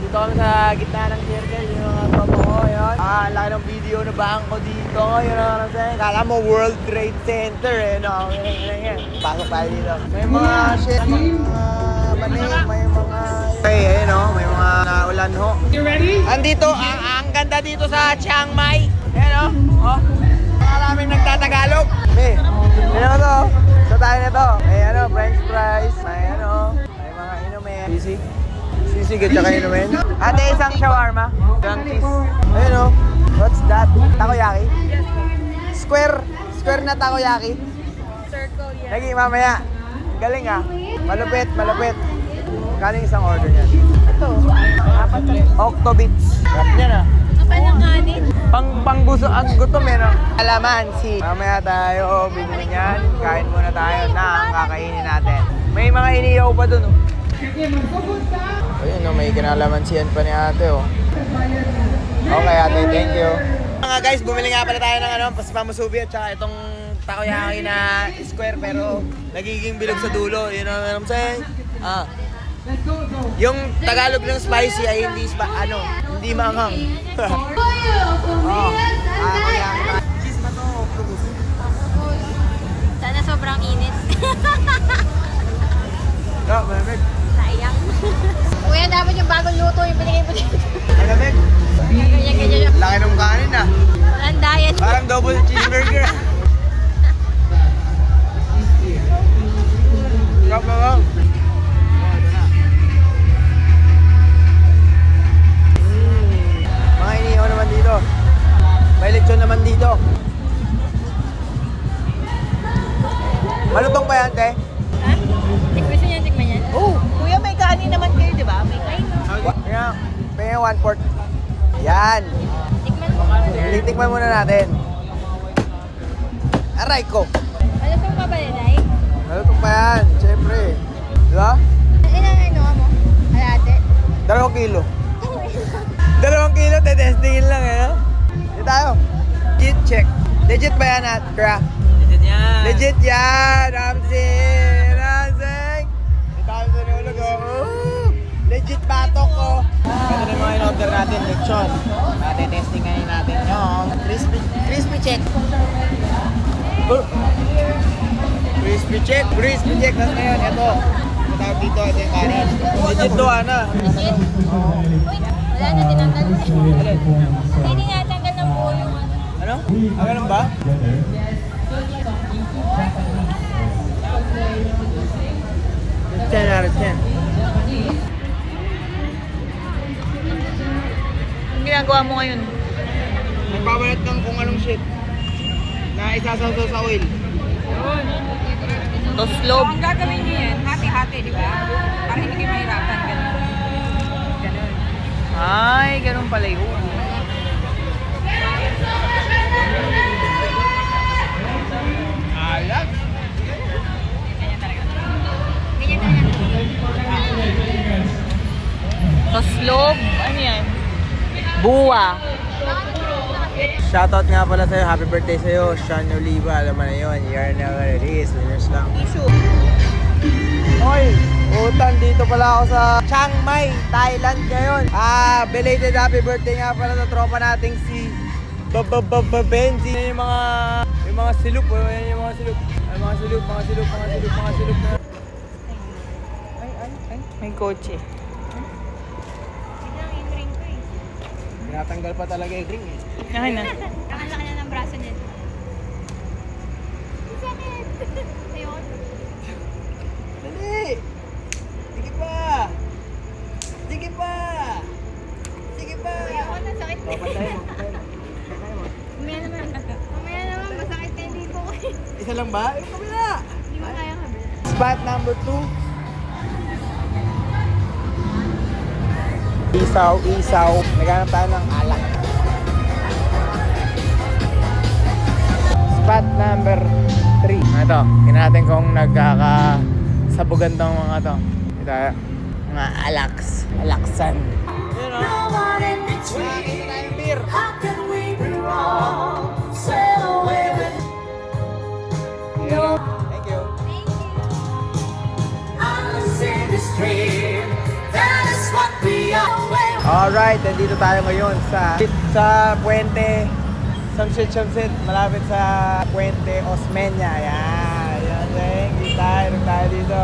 Dito kami sa gitna ng circle, yung mga tropa ko, yun. Ang laki ng video na bangko dito, yun ang natin. Kala mo World Trade Center, no? Pasok tayo dito. May mga shit, mga manig, may mga... Okay, ayun o, may mga naulan ho. You ready? Andito, ang ganda dito sa Chiang Mai. Ayan o, maraming nagtatagalog. May, ano to? Sa tayo na to. May ano, french fries, may ano, may mga inumin. Sisig at saka inumin. Ate, isang shawarma. Junkies. Ayun o, what's that? Takoyaki? Square na takoyaki? Circle, yeah. Lagi, mamaya. Galing ah. Malupit. Kaling isang order niyan. Ito, apat lang. Octobits. Rap niyan ah. Kapal ng kanin. Pang gusto ang gutom eh no? Alamansi. Mamaya tayo bibili niyan. Kain muna tayo na ang kakainin natin. May mga iniyaw pa dun oh. Ayun no, may kinalamansiyan pa ni ate oh. Okay ate, thank you. Mga guys, bumili nga pala tayo ng ano, pamusubi at saka itong takoyaki na square pero nagiging bilog sa dulo. You know what I'm saying? Yung Tagalog ng spicy ay hindi maanghang. Cheese ba to? Octopus? Sana sobrang init. Malamig. Sayang. Kuya, dapat yung bagong luto yung binigay mo dito. Malamig. Ganyan. Laki ng kanin ah. Walang diet. Parang double cheeseburger. Sarap na. Mga inihaw naman dito. May lechon naman dito. Malutong pa yan, te? Ha? Gusto niya tikman yan? Oo. Kuya, may kanin naman kayo, di ba? May kanin. Kaya, may 1/4. Yan. Tikman mo. Tikman muna natin. Aray ko. Ano itong pabalanay? Malutong pa yan, syempre. Di ba? Ilan ano mo? Alate? 2 kilo. 2 kilo, testingin lang eh, no? Dito tayo. Legit check. Legit ba yan, Atra? Legit yan. Legit yan, Ramsey! Dito tayo sa nulog, oh. Legit batok, oh. Ito na yung mga in-order natin, lechon. Testing ngayon natin yung crispy check. Crispy check. Tapos ngayon, ito. Tawag dito, ito yung kanin. Legit to, Ana. Legit? Uy, wala na, tinanggal na. Hindi nga tanggal ng buo yung ano. Ano? Ganun ba? Ten. Anong ginagawa mo ngayon? Nagbabalat ng kung anong shit na isasaw sa oil. Toslob. Ang gagawin niyo yan, hati-hati, di ba? Para hindi kayo mahirapan, gano'n. Gano'n. Ay, ganun pala yun. Alat! Ganyan talaga. Toslob? Ano yan? Buwa. Shoutout nga pala sa'yo, happy birthday sa'yo, Sean Oliva, alam mo na yun, year na release, winners lang. Oy, utan, dito pala ako sa Chiang Mai, Thailand ngayon. Belated happy birthday nga pala sa tropa nating si Benzi. Yung mga silup, yan yung mga silup. Mga silup na. Ay, may kotse. Tinatanggal pa talaga yung ring eh. Akin na. Kakalaki na ng braso nito. Sakit! Ayun. Dali! Sige pa! Ayoko na, sakit. Papatay mo. Mamaya naman, masakit na yung dito ko. Isa lang ba? Yung kabila! Hindi mo kaya kabila. Spot number 2. Isaw. Naghanap tayo ng alak. Spot number 3. Ito, tingnan natin kung nagkakasabugan tong mga to. Ito, mga alaksan. Yun o. Ito tayong beer. Thank you. Alright, nandito tayo ngayon sa Puente Shamsit, malapit sa Puente Osmeña. Ayan, ayan, ayan. Tayo dito.